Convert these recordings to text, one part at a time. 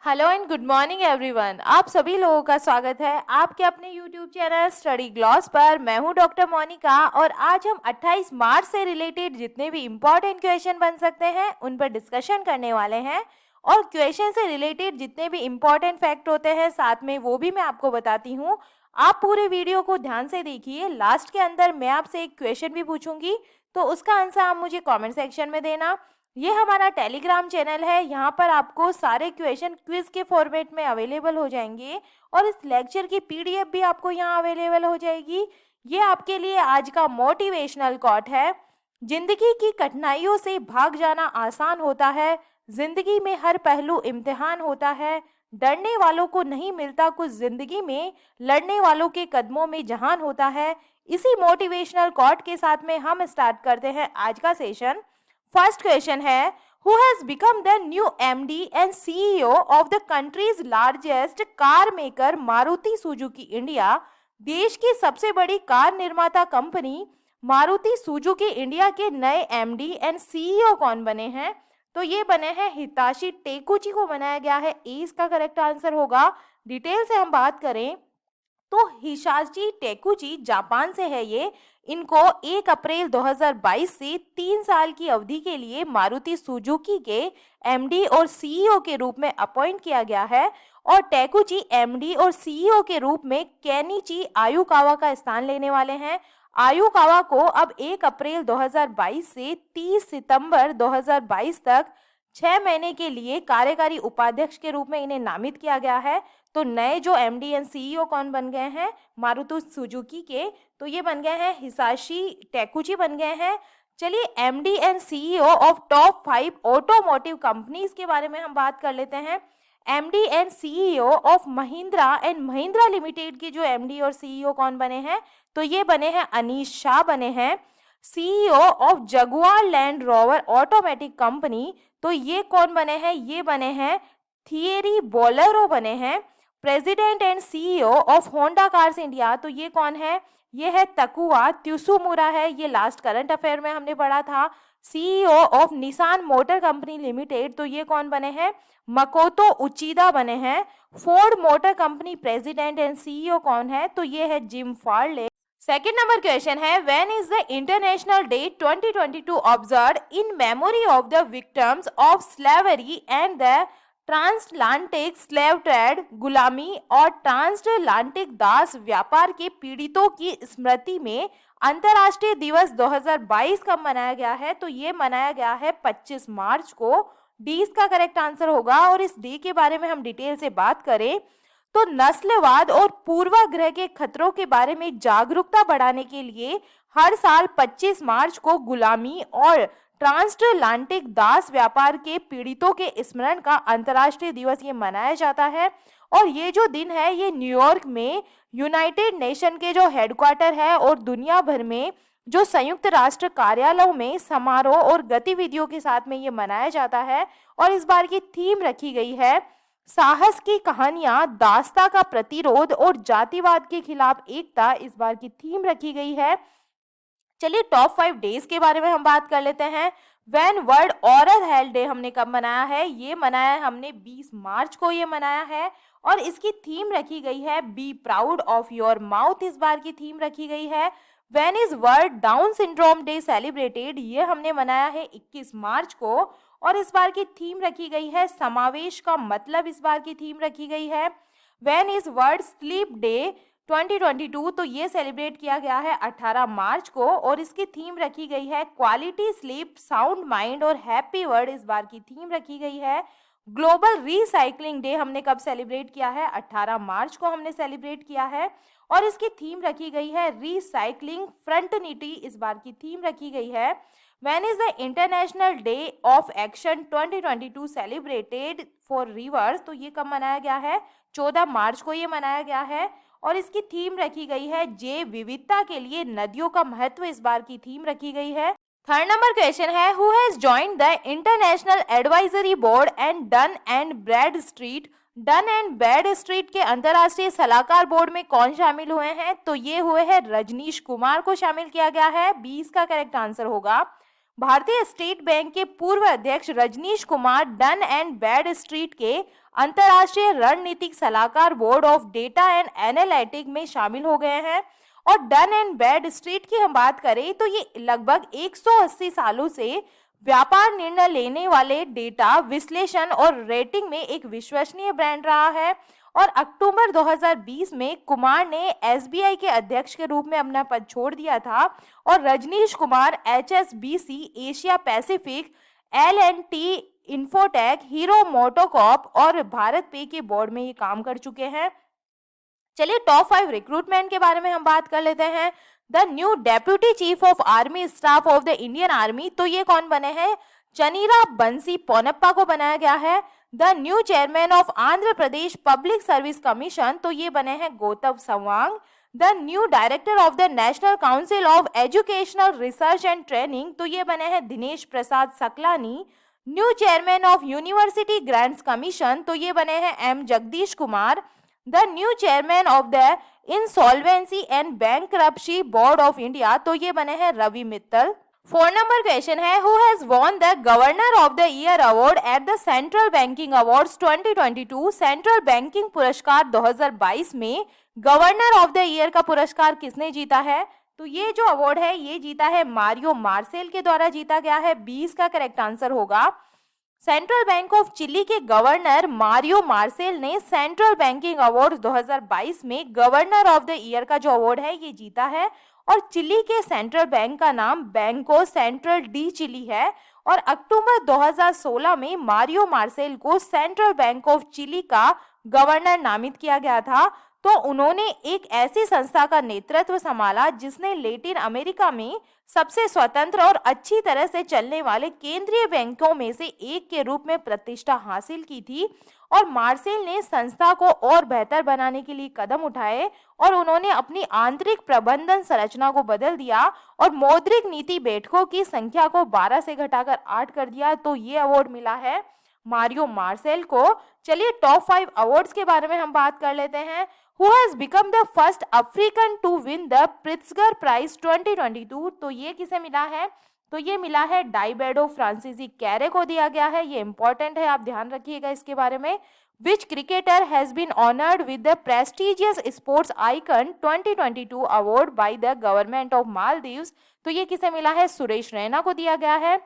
Hello and good morning everyone. आप सभी लोगों का स्वागत है आपके अपने यूट्यूब चैनल स्टडी ग्लॉस पर। मैं हूं डॉक्टर मोनिका और आज हम 28 मार्च से रिलेटेड जितने भी इम्पोर्टेंट क्वेश्चन बन सकते हैं उन पर डिस्कशन करने वाले हैं। और क्वेश्चन से रिलेटेड जितने भी इम्पोर्टेंट फैक्ट होते हैं साथ में वो भी मैं आपको बताती हूँ। आप पूरे वीडियो को ध्यान से देखिए। लास्ट के अंदर मैं आपसे एक क्वेश्चन भी पूछूंगी तो उसका आंसर आप मुझे कॉमेंट सेक्शन में देना। ये हमारा टेलीग्राम चैनल है, यहाँ पर आपको सारे क्वेश्चन क्विज के फॉर्मेट में अवेलेबल हो जाएंगे और इस लेक्चर की पीडीएफ भी आपको यहाँ अवेलेबल हो जाएगी। ये आपके लिए आज का मोटिवेशनल कोट है। जिंदगी की कठिनाइयों से भाग जाना आसान होता है, जिंदगी में हर पहलू इम्तिहान होता है। डरने वालों को नहीं मिलता कुछ जिंदगी में, लड़ने वालों के कदमों में जहान होता है। इसी मोटिवेशनल कोट के साथ में हम स्टार्ट करते हैं आज का सेशन। फर्स्ट क्वेश्चन है, who has become the new MD and CEO of the country's largest car maker Maruti Suzuki India. देश की सबसे बड़ी कार निर्माता कंपनी मारुति सुजुकी इंडिया के नए MD एंड CEO कौन बने हैं? तो ये बने हैं हिताशी टेकुची को बनाया गया है। ए इसका करेक्ट आंसर होगा। डिटेल से हम बात करें तो हिसाशी टेकुची जापान से है। ये इनको 1 अप्रैल 2022 से 3 साल की अवधि के लिए मारुति सुजुकी के एमडी और सीईओ के रूप में अपॉइंट किया गया है। और टेकुची एमडी और सीईओ के रूप में केनिची आयुकावा का स्थान लेने वाले हैं। आयुकावा को अब 1 अप्रैल 2022 से 30 सितंबर 2022 तक 6 महीने के लिए कार्यकारी उपाध्यक्ष के रूप में इन्हें नामित किया गया है। तो नए जो एमडी एंड सीईओ कौन बन गए हैं मारुति सुजुकी के? तो ये बन गए हैं हिसाशी टेकुची बन गए हैं। चलिए MD and CEO of top 5 automotive companies के बारे में हम बात कर लेते हैं। MD and CEO of Mahindra and Mahindra limited के जो एमडी और सीईओ कौन बने हैं? तो ये बने हैं अनीश शाह बने हैं। CEO of Jaguar land rover automatic company, तो ये कौन बने हैं? ये बने हैं थियरी बोलेरो बने हैं। President and CEO of Honda cars India, तो ये कौन है? ये है तकुआ त्सुमुरा है। ये लास्ट करंट अफेयर में हमने पढ़ा था। CEO of Nissan motor company limited, तो ये कौन बने हैं? मकोतो उचिदा बने हैं। Ford motor company president and CEO कौन है? तो ये है Jim Farley. Second number question है, when is the international day 2022 observed in memory of the victims of slavery and the transatlantic slave trade, गुलामी और ट्रांसलांटिक दास व्यापार के पीड़ितों की स्मृति में अंतर्राष्ट्रीय दिवस 2022 कब मनाया गया है? तो ये मनाया गया है 25 मार्च को। डी इसका करेक्ट आंसर होगा। और इस डे के बारे में हम डिटेल से बात करें तो नस्लवाद और पूर्वाग्रह के खतरों के बारे में जागरूकता बढ़ाने के लिए हर साल 25 मार्च को गुलामी और ट्रांसलांटिक दास व्यापार के पीड़ितों के स्मरण का अंतर्राष्ट्रीय दिवस ये मनाया जाता है। और ये जो दिन है ये न्यूयॉर्क में यूनाइटेड नेशन के जो हेडक्वार्टर है और दुनिया भर में जो संयुक्त राष्ट्र कार्यालयों में समारोह और गतिविधियों के साथ में ये मनाया जाता है। और इस बार की थीम रखी गई है साहस की कहानियां, दास्ता का प्रतिरोध और जातिवाद के खिलाफ एकता। इस बार की थीम रखी गई है। चलिए टॉप 5 डेज के बारे में हम बात कर लेते हैं। When world oral health day हमने कब मनाया है? ये मनाया है हमने 20 मार्च को ये मनाया है। और इसकी थीम रखी गई है be proud of your mouth. इस बार की थीम रखी गई है। When is world down syndrome day celebrated? ये हमने मनाया है 21 मार्च को। और इस बार की थीम रखी गई है समावेश का मतलब। इस बार की थीम रखी गई है। When is world sleep day 2022? तो ये सेलिब्रेट किया गया है 18 मार्च को। और इसकी थीम रखी गई है क्वालिटी स्लीप, साउंड माइंड और हैप्पी वर्ल्ड। इस बार की थीम रखी गई है। ग्लोबल रिसाइकलिंग डे हमने कब सेलिब्रेट किया है? 18 मार्च को हमने सेलिब्रेट किया है। और इसकी थीम रखी गई है रिसाइकलिंग फ्रंटनिटी। इस बार की थीम रखी गई है। When is the international day of action 2022 celebrated for reverse? तो ये कब मनाया गया है? 14 मार्च को ये मनाया गया है। और इसकी थीम रखी गई है जैव विविधता के लिए नदियों का महत्व। इस बार की थीम रखी गई है। थर्ड नंबर क्वेश्चन है, who has joined the international advisory board and Dun and Bradstreet? Dun and Bradstreet के अंतर्राष्ट्रीय सलाहकार बोर्ड में कौन शामिल हुए हैं? तो ये हुए हैं रजनीश कुमार को शामिल किया गया है। 20 का करेक्ट आंसर होगा। भारतीय स्टेट बैंक के पूर्व अध्यक्ष Rajnish Kumar Dun and Bradstreet के अंतर्राष्ट्रीय रणनीतिक सलाहकार board of data and analytic में शामिल हो गए हैं। और डन एंड ब्रैड स्ट्रीट की हम बात करें तो ये लगभग 180 सालों से व्यापार निर्णय लेने वाले डेटा विश्लेषण और रेटिंग में एक विश्वसनीय ब्रांड रहा है। और अक्टूबर 2020 में कुमार ने एसबीआई के अध्यक्ष के रूप में अपना पद छोड़ दिया था और Rajnish Kumar HSBC, Asia Pacific, L&T Infotech, Hero MotoCorp और भारत पे के बोर्ड में ये काम कर चुके हैं। चलिए टॉप 5 रिक्रूटमेंट के बारे में हम बात कर लेते हैं। The new deputy chief of army staff of the Indian army, तो ये कौन बने हैं? चनीरा बंसी पोनप्पा को बनाया गया है। The new chairman of Andhra Pradesh public service commission, तो ये बने हैं Gautam Sawang. The new director of the national council of educational research and training, तो ये बने हैं Dinesh Prasad Saklani. New chairman of university grants commission, तो ये बने हैं M Jagadesh Kumar. The new chairman of the insolvency and bankruptcy board of India, तो ये बने हैं रवि मित्तल। 4 नंबर क्वेश्चन है, who has won the governor of the year award at the central banking awards 2022? Central banking पुरस्कार 2022 में गवर्नर ऑफ द ईयर का पुरस्कार किसने जीता है? तो ये जो अवार्ड है ये जीता है मारियो मार्सेल के द्वारा जीता गया है। 20 का करेक्ट आंसर होगा। सेंट्रल बैंक ऑफ चिली के गवर्नर मारियो मार्सेल ने सेंट्रल बैंकिंग अवार्ड 2022 में गवर्नर ऑफ द ईयर का जो अवार्ड है ये जीता है। और चिली के सेंट्रल बैंक का नाम बैंको सेंट्रल डी चिली है। और अक्टूबर 2016 में मारियो मार्सेल को सेंट्रल बैंक ऑफ चिली का गवर्नर नामित किया गया था। तो उन्होंने एक ऐसी संस्था का नेतृत्व संभाला जिसने लैटिन अमेरिका में सबसे स्वतंत्र और अच्छी तरह से चलने वाले केंद्रीय बैंकों में से एक के रूप में प्रतिष्ठा हासिल की थी। और मार्सेल ने संस्था को और बेहतर बनाने के लिए कदम उठाए और उन्होंने अपनी आंतरिक प्रबंधन संरचना को बदल दिया और मौद्रिक नीति बैठकों की संख्या को 12 से घटाकर 8 कर दिया। तो ये अवार्ड मिला है मारियो मार्सेल को। चलिए टॉप 5 अवार्ड्स के बारे में हम बात कर लेते हैं। Who has become the first African to win the Pritzker Prize 2022? तो ये किसे मिला है? तो ये मिला है डाइबेडो फ्रांसीसी कैरे को दिया गया है। ये इंपॉर्टेंट है, आप ध्यान रखिएगा इसके बारे में। Which cricketer has been honored with the prestigious Sports Icon 2022 award by the government of Maldives? तो ये किसे मिला है? सुरेश रैना को दिया गया है।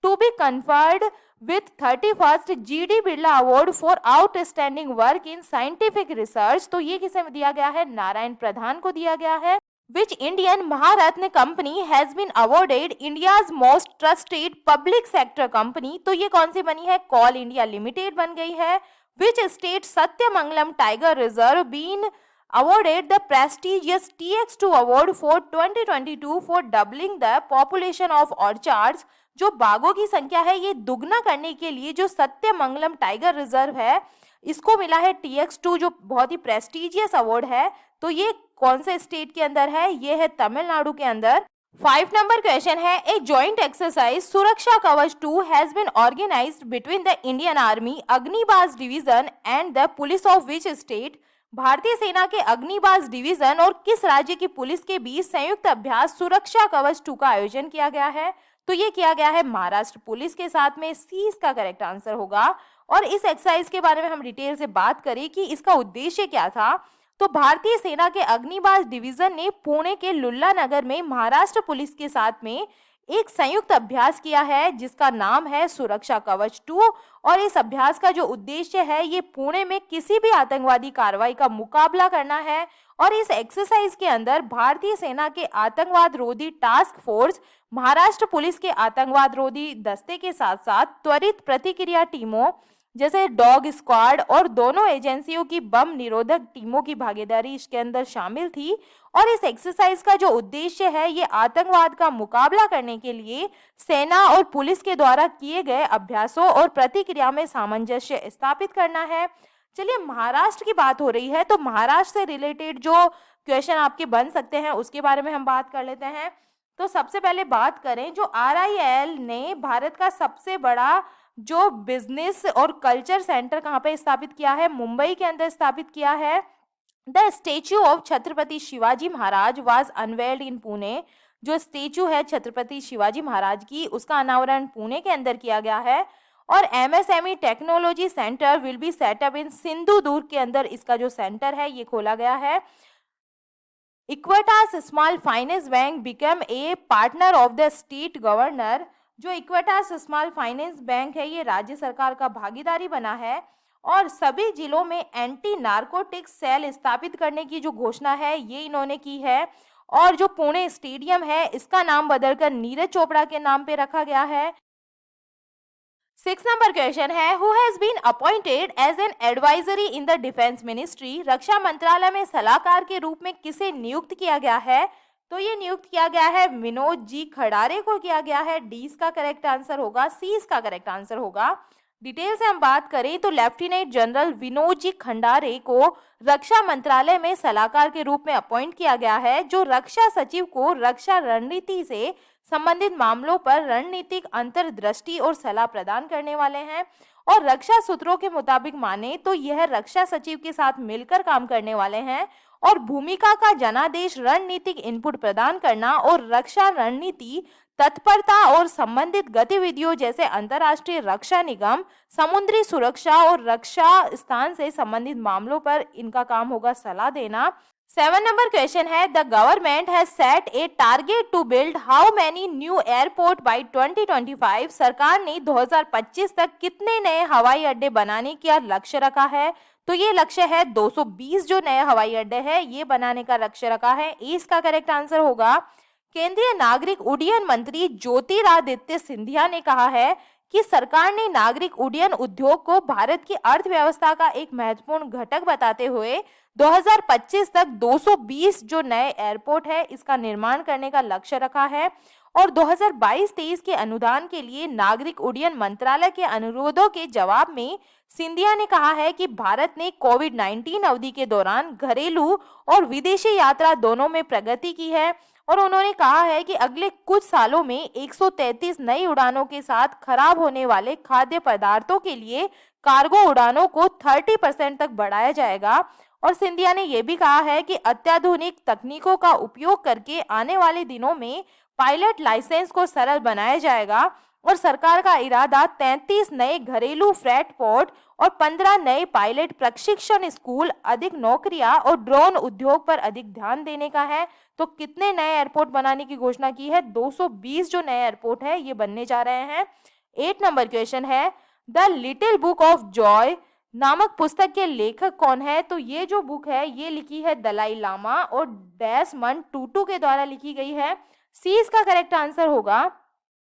To be conferred with 31st GD Birla award for outstanding work in scientific research, तो ये किसे दिया गया है? नारायण प्रधान को दिया गया है। Which Indian Maharatna company has been awarded India's most trusted public sector company? तो ये कौन सी बनी है? कॉल इंडिया लिमिटेड बन गई है। Which state Sathyamangalam tiger reserve been awarded the prestigious TX2 award for 2022 for doubling the population of orchards? जो बाघों की संख्या है ये दुगना करने के लिए जो सत्यमंगलम टाइगर रिजर्व है इसको मिला है TX2, जो बहुत ही प्रेस्टिजियस अवार्ड है। तो ये कौन से स्टेट के अंदर है? ये है तमिलनाडु के अंदर। 5 नंबर क्वेश्चन है, a joint exercise Suraksha Kavach 2 has been organised between the Indian army Agnibaaz division and the police of which state? भारतीय सेना के अग्निबाज डिवीजन और किस राज्य की पुलिस के बीच संयुक्त अभ्यास सुरक्षा कवच 2 का आयोजन किया गया है? तो ये किया गया है महाराष्ट्र पुलिस के साथ में। सी इसका करेक्ट आंसर होगा। और इस एक्सरसाइज के बारे में हम डिटेल से बात करें कि इसका उद्देश्य क्या था, तो भारतीय सेना के अग्निबाज डिवीजन ने पुणे के लुल्ला नगर में महाराष्ट्र पुलिस के साथ में एक संयुक्त अभ्यास किया है जिसका नाम है सुरक्षा कवच 2। और इस अभ्यास का जो उद्देश्य है ये पुणे में किसी भी आतंकवादी कार्रवाई का मुकाबला करना है। और इस एक्सरसाइज के अंदर भारतीय सेना के आतंकवाद रोधी टास्क फोर्स, महाराष्ट्र पुलिस के आतंकवाद रोधी दस्ते के साथ साथ त्वरित प्रतिक्रिया टीमों जैसे डॉग स्क्वाड और दोनों एजेंसियों की बम निरोधक टीमों की भागीदारी इसके अंदर शामिल थी। और इस एक्सरसाइज का जो उद्देश्य है ये आतंकवाद का मुकाबला करने के लिए सेना और पुलिस के द्वारा किए गए अभ्यासों और प्रतिक्रिया में सामंजस्य स्थापित करना है। चलिए महाराष्ट्र की बात हो रही है तो महाराष्ट्र से रिलेटेड जो क्वेश्चन आपके बन सकते हैं उसके बारे में हम बात कर लेते हैं। तो सबसे पहले बात करें, जो RIL ने भारत का सबसे बड़ा जो बिजनेस और कल्चर सेंटर कहाँ पे स्थापित किया है? मुंबई के अंदर स्थापित किया है। The statue of Chhatrapati Shivaji Maharaj was unveiled in Pune. जो स्टेचू है छत्रपति शिवाजी महाराज की, उसका अनावरण पुणे के अंदर किया गया है। और MSME technology centre will be set up in Sindhudurg के अंदर इसका जो सेंटर है ये खोला गया है। Equitas small finance bank become a partner of the state governor. जो इक्विटास स्मॉल फाइनेंस बैंक है ये राज्य सरकार का भागीदारी बना है। और सभी जिलों में एंटी नार्कोटिक्स सेल स्थापित करने की जो घोषणा है ये इन्होंने की है। और जो पुणे स्टेडियम है इसका नाम बदलकर नीरज चोपड़ा के नाम पे रखा गया है। 6 नंबर क्वेश्चन है, who has been appointed as an advisory in the defence ministry. रक्षा मंत्रालय में सलाहकार के रूप में किसे नियुक्त किया गया है? तो ये नियुक्त किया गया है विनोद जी खड़ारे को किया गया है। डी इसका करेक्ट आंसर होगा, सी इसका करेक्ट आंसर होगा। डिटेल से हम बात करें तो लेफ्टिनेंट जनरल विनोद जी खंडारे को रक्षा मंत्रालय में सलाहकार के रूप में अपॉइंट किया गया है, जो रक्षा सचिव को रक्षा रणनीति से संबंधित मामलों पर रणनीतिक अंतर्दृष्टि और सलाह प्रदान करने वाले हैं। और रक्षा सूत्रों के मुताबिक माने तो यह रक्षा सचिव के साथ मिलकर काम करने वाले हैं और भूमिका का जनादेश, रणनीतिक इनपुट प्रदान करना और रक्षा रणनीति तत्परता और संबंधित गतिविधियों जैसे अंतर्राष्ट्रीय रक्षा निगम, समुद्री सुरक्षा और रक्षा स्थान से संबंधित मामलों पर इनका काम होगा सलाह देना। 7 नंबर क्वेश्चन है, the government has set a target to build how many new airport by 2025। सरकार ने 2025 तक कितने नए हवाई अड्डे बनाने का लक्ष्य रखा है? तो ये लक्ष्य है 220 जो नए हवाई अड्डे हैं ये बनाने का लक्ष्य रखा है। ए इसका करेक्ट आंसर होगा। केंद्रीय नागरिक उड्डयन मंत्री ज्योतिरादित्य सिंधिया ने कहा है कि सरकार ने नागरिक उड्डयन उद्योग को भारत की अर्थव्यवस्था का एक महत्वपूर्ण घटक बताते हुए 2025 तक 220 जो नए एयरपोर्ट है इसका निर्माण करने का लक्ष्य रखा है। और 2022-23 के अनुदान के लिए नागरिक उड्डयन मंत्रालय के अनुरोधों के जवाब में सिंधिया ने कहा है कि भारत ने कोविड-19 अवधि के दौरान घरेलू और विदेशी यात्रा दोनों में प्रगति की है। और उन्होंने कहा है कि अगले कुछ सालों में 133 नई उड़ानों के साथ खराब होने वाले खाद्य पदार्थों के लिए कार्गो उड़ानों को 30% तक बढ़ाया जाएगा। और सिंधिया ने यह भी कहा है कि अत्याधुनिक तकनीकों का उपयोग करके आने वाले दिनों में पायलट लाइसेंस को सरल बनाया जाएगा। और सरकार का इरादा 33 नए घरेलू फ्रेट पोर्ट और 15 नए पायलट प्रशिक्षण स्कूल, अधिक नौकरियां और ड्रोन उद्योग पर अधिक ध्यान देने का है। तो कितने नए एयरपोर्ट बनाने की घोषणा की है? 220 जो नए एयरपोर्ट है ये बनने जा रहे हैं। 8 नंबर क्वेश्चन है, the little book of Joy नामक पुस्तक के लेखक कौन है? तो ये जो बुक है ये लिखी है दलाई लामा और डेसमंड टूटू के द्वारा लिखी गई है। सी इसका करेक्ट आंसर होगा।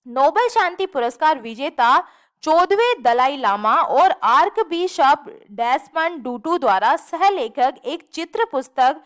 नोबेल शांति पुरस्कार विजेता 14वें दलाई लामा और आर्क बिशप डेसमंड टूटू द्वारा सहलेखक एक चित्र पुस्तक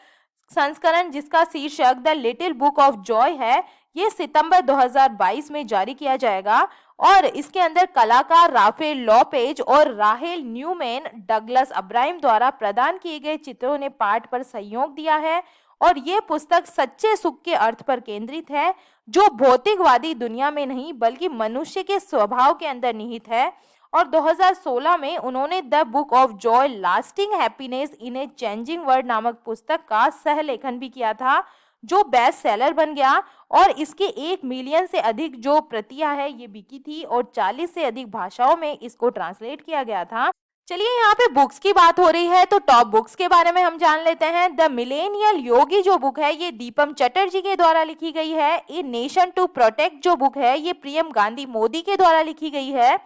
संस्करण जिसका शीर्षक the little book of Joy है ये सितंबर 2022 में जारी किया जाएगा। और इसके अंदर कलाकार राफेल लॉपेज और राहेल न्यूमैन डगलस अब्राहिम द्वारा प्रदान किए गए चित्रों ने पाठ पर सहयोग दिया है। और ये पुस्तक सच्चे सुख के अर्थ पर केंद्रित है जो भौतिकवादी दुनिया में नहीं बल्कि मनुष्य के स्वभाव के अंदर निहित है। और 2016 में उन्होंने the book of Joy lasting happiness in a changing world नामक पुस्तक का सहलेखन भी किया था जो बेस्ट सेलर बन गया। और इसके 1 मिलियन से अधिक जो प्रतियां है ये बिकी थी और 40 से अधिक भाषाओं में इसको ट्रांसलेट किया गया था। चलिए यहाँ पे बुक्स की बात हो रही है तो टॉप बुक्स के बारे में हम जान लेते हैं। द मिलेनियल योगी जो बुक है ये दीपम चटर्जी के द्वारा लिखी गई है। ए नेशन टू प्रोटेक्ट जो बुक है ये प्रियम गांधी मोदी के द्वारा लिखी गई है।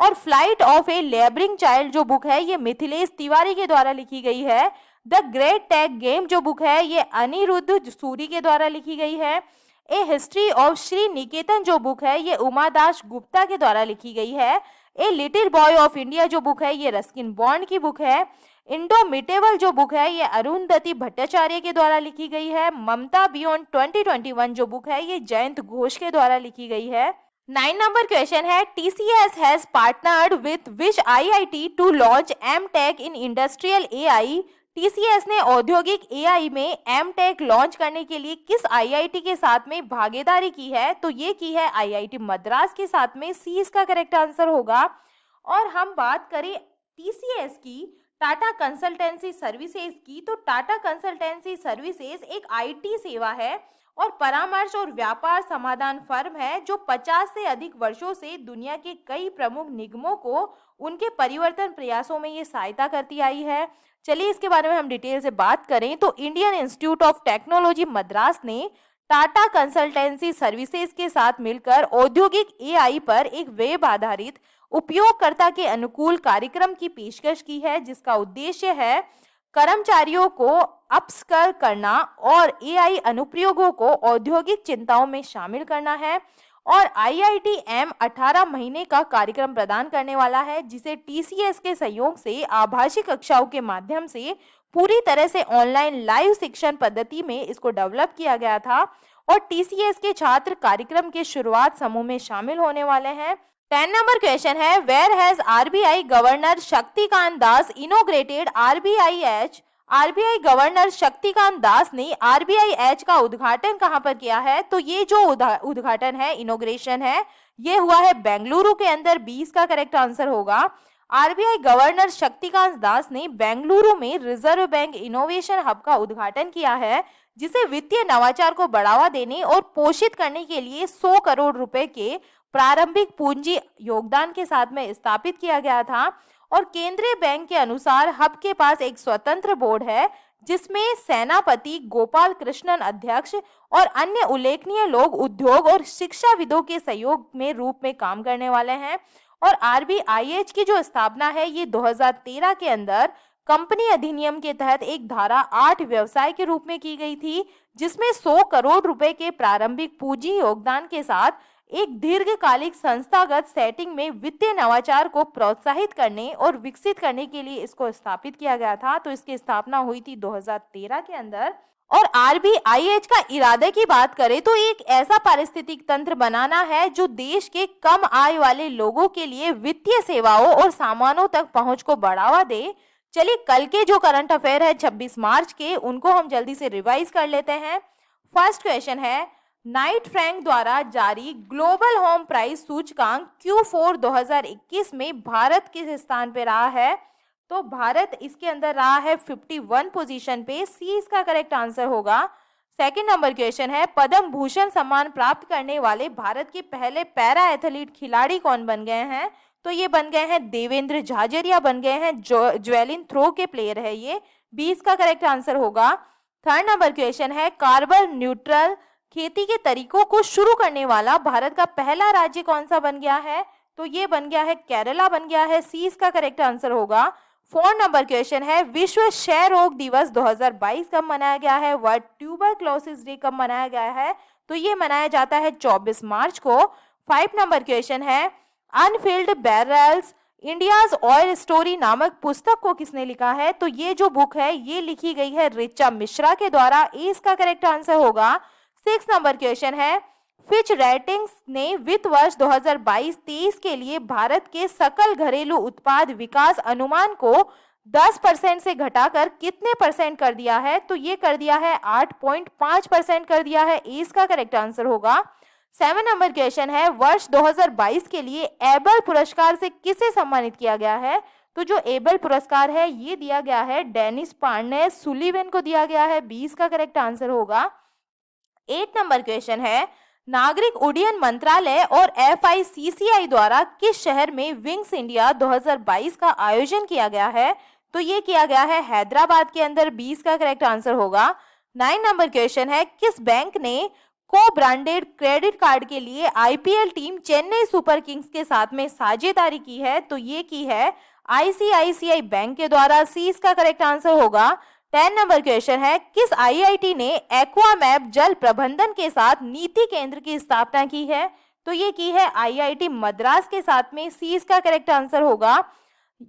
और flight of A labouring child जो बुक है ये मिथिलेश तिवारी के द्वारा लिखी गई है। द ग्रेट टेक गेम जो बुक है ये अनिरुद्ध सूरी के द्वारा लिखी गई है। ए हिस्ट्री ऑफ श्री निकेतन जो बुक है ये उमादास गुप्ता के द्वारा लिखी गई है। A little boy of India जो बुक है ये रस्किन बॉन्ड की बुक है। इंडोमिटेबल जो बुक है ये अरुंधति भट्टाचार्य के द्वारा लिखी गई है। ममता बियॉन्ड 2021 जो बुक है ये जयंत घोष के द्वारा लिखी गई है। 9 नंबर क्वेश्चन है, TCS has partnered with which IIT to launch M.Tech in industrial AI। TCS ने औद्योगिक AI में M.Tech लॉन्च करने के लिए किस IIT के साथ में भागीदारी की है? तो ये की है IIT मद्रास के साथ में। सी इसका करेक्ट आंसर होगा। और हम बात करें TCS की टाटा कंसल्टेंसी सर्विसेज की तो टाटा कंसल्टेंसी सर्विसेज एक IT सेवा है और परामर्श और व्यापार समाधान फर्म है जो 50 से अधिक वर्षों से दुनिया के कई प्रमुख निगमों को उनके परिवर्तन प्रयासों में ये सहायता करती आई है। चलिए इसके बारे में हम डिटेल से बात करें तो Indian institute of technology Madras ने टाटा कंसल्टेंसी सर्विसेज के साथ मिलकर औद्योगिक एआई पर एक वेब आधारित उपयोगकर्ता के अनुकूल कार्यक्रम की पेशकश की है, जिसका उद्देश्य है कर्मचारियों को अपस्किल करना और एआई अनुप्रयोगों को औद्योगिक चिंताओं में शामिल करना है। और IITM 18 महीने का कार्यक्रम प्रदान करने वाला है, जिसे TCS के सहयोग से आभासी कक्षाओं के माध्यम से पूरी तरह से ऑनलाइन लाइव शिक्षण पद्धति में इसको डेवलप किया गया था। और TCS के छात्र कार्यक्रम के शुरुआत समूह में शामिल होने वाले हैं। 10 नंबर क्वेश्चन है, where has RBI governor Shaktikanta Das inaugurated RBI-H? RBI governor Shaktikanta Das ने RBI-H का उद्घाटन कहां पर किया है? तो ये जो उद्घाटन है, इनोग्रेशन है, ये हुआ है बेंगलुरु के अंदर। 20 का करेक्ट आंसर होगा। RBI गवर्नर शक्तिकांत दास ने बेंगलुरु में रिजर्व बैंक इनोवेशन हब का उद्घाटन किया है, जिसे वित्तीय नवाचार को बढ़ावा देने और पोषित करने के लिए 100 करोड़ रुपए के प्रारंभिक पूंजी योगदान के साथ में स्थापित किया गया था। और केंद्रीय बैंक के अनुसार हब के पास एक स्वतंत्र बोर्ड है, जिसमें सेनापति गोपाल कृष्णन अध्यक्ष और अन्य उल्लेखनीय लोग उद्योग और शिक्षाविदों के सहयोग में रूप में काम करने वाले हैं। और RBI-H की जो स्थापना है ये 2013 के अंदर कंपनी अधिनियम के तहत एक धारा 8 व्यवसाय के रूप में की गई थी, जिसमें 100 करोड़ रुपए के प्रारंभिक पूंजी योगदान के साथ एक दीर्घकालिक संस्थागत सेटिंग में वित्तीय नवाचार को प्रोत्साहित करने और विकसित करने के लिए इसको स्थापित किया गया था। तो इसकी स्थापना हुई थी 2013 के अंदर। और RBI-H का इरादे की बात करें तो एक ऐसा पारिस्थितिक तंत्र बनाना है जो देश के कम आय वाले लोगों के लिए वित्तीय सेवाओं और सामानों तक पहुंच को बढ़ावा दे। चलिए कल के जो करंट अफेयर है 26 मार्च के, उनको हम जल्दी से रिवाइज कर लेते हैं। फर्स्ट क्वेश्चन है, नाइट फ्रैंक द्वारा जारी ग्लोबल होम प्राइस सूचकांक Q4 2021 में भारत किस स्थान पे रहा है? तो भारत इसके अंदर रहा है 51 पोजीशन पे। सी इसका करेक्ट आंसर होगा। सेकंड नंबर क्वेश्चन है, पद्म भूषण सम्मान प्राप्त करने वाले भारत के पहले पैरा एथलीट खिलाड़ी कौन बन गए हैं? तो ये बन गए हैं देवेंद्र झाझरिया बन गए हैं। ज्वेलिन थ्रो के प्लेयर है ये। 20 का करेक्ट आंसर होगा। थर्ड नंबर क्वेश्चन है, कार्बन न्यूट्रल खेती के तरीकों को शुरू करने वाला भारत का पहला राज्य कौन सा बन गया है? तो ये बन गया है केरला बन गया है। सी इसका करेक्ट आंसर होगा। फोर्थ नंबर क्वेश्चन है, विश्व क्षय रोग दिवस 2022 कब मनाया गया है? वर्ल्ड ट्यूबरक्लोसिस डे कब मनाया गया है? तो ये मनाया जाता है 24 मार्च को। 5 नंबर क्वेश्चन है, Anfield barrels India's oil story नामक पुस्तक को किसने लिखा है? तो ये जो बुक है ये लिखी गई है ऋचा मिश्रा के द्वारा। ए इसका करेक्ट आंसर होगा। 6 नंबर क्वेश्चन है, फिच रेटिंग्स ने वित्त वर्ष 2022-23 के लिए भारत के सकल घरेलू उत्पाद विकास अनुमान को 10% से घटाकर कितने परसेंट कर दिया है? तो ये कर दिया है 8.5% कर दिया है। ए इसका करेक्ट आंसर होगा। 7 नंबर क्वेश्चन है, वर्ष 2022 के लिए एबल पुरस्कार से किसे सम्मानित किया गया है? तो जो एबल पुरस्कार है ये दिया गया है डेनिस पार्ने सुलिवन को दिया गया है। 20 का करेक्ट आंसर होगा। 8 नंबर क्वेश्चन है, नागरिक उड्डयन मंत्रालय और FICCI द्वारा किस शहर में विंग्स इंडिया 2022 का आयोजन किया गया है? तो ये किया गया है हैदराबाद के अंदर। 20 का करेक्ट आंसर होगा। 9 नंबर क्वेश्चन है, किस बैंक ने को ब्रांडेड क्रेडिट कार्ड के लिए IPL team Chennai super Kings के साथ में साझेदारी की है? तो ये की है ICICI बैंक के द्वारा। सी इसका करेक्ट आंसर होगा। 10 नंबर क्वेश्चन है, किस IIT ने एक्वामैप जल प्रबंधन के साथ नीति केंद्र की स्थापना की है? तो ये की है IIT मद्रास के साथ में। सी इसका करेक्ट आंसर होगा।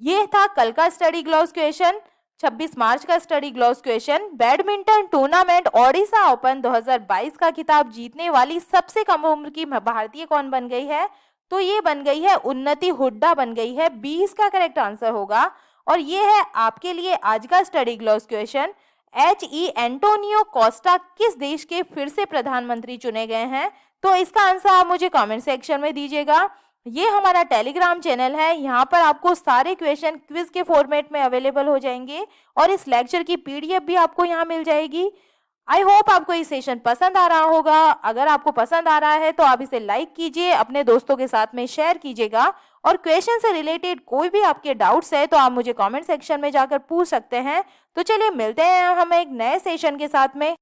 ये था कल का स्टडी ग्लॉस क्वेश्चन, 26 मार्च का study gloss question. Badminton tournament Odisha open 2022 का खिताब जीतने वाली सबसे कम उम्र की भारतीय कौन बन गई है? तो ये बन गई है उन्नति हुड्डा बन गई है। 20 का करेक्ट आंसर होगा। और ये है आपके लिए आज का study gloss question, HE Antonio Costa किस देश के फिर से प्रधानमंत्री चुने गए हैं? तो इसका आंसर आप मुझे कमेंट सेक्शन में दीजिएगा। ये हमारा टेलीग्राम चैनल है, यहाँ पर आपको सारे क्वेश्चन क्विज के फॉर्मेट में अवेलेबल हो जाएंगे और इस लेक्चर की PDF भी आपको यहाँ मिल जाएगी। आई होप आपको ये सेशन पसंद आ रहा होगा। अगर आपको पसंद आ रहा है तो आप इसे लाइक कीजिए, अपने दोस्तों के साथ में शेयर कीजिएगा। और क्वेश्चन से रिलेटेड कोई भी आपके डाउट्स है तो आप मुझे कमेंट सेक्शन में जाकर पूछ सकते हैं। तो चलिए मिलते हैं हम एक नए सेशन के साथ में।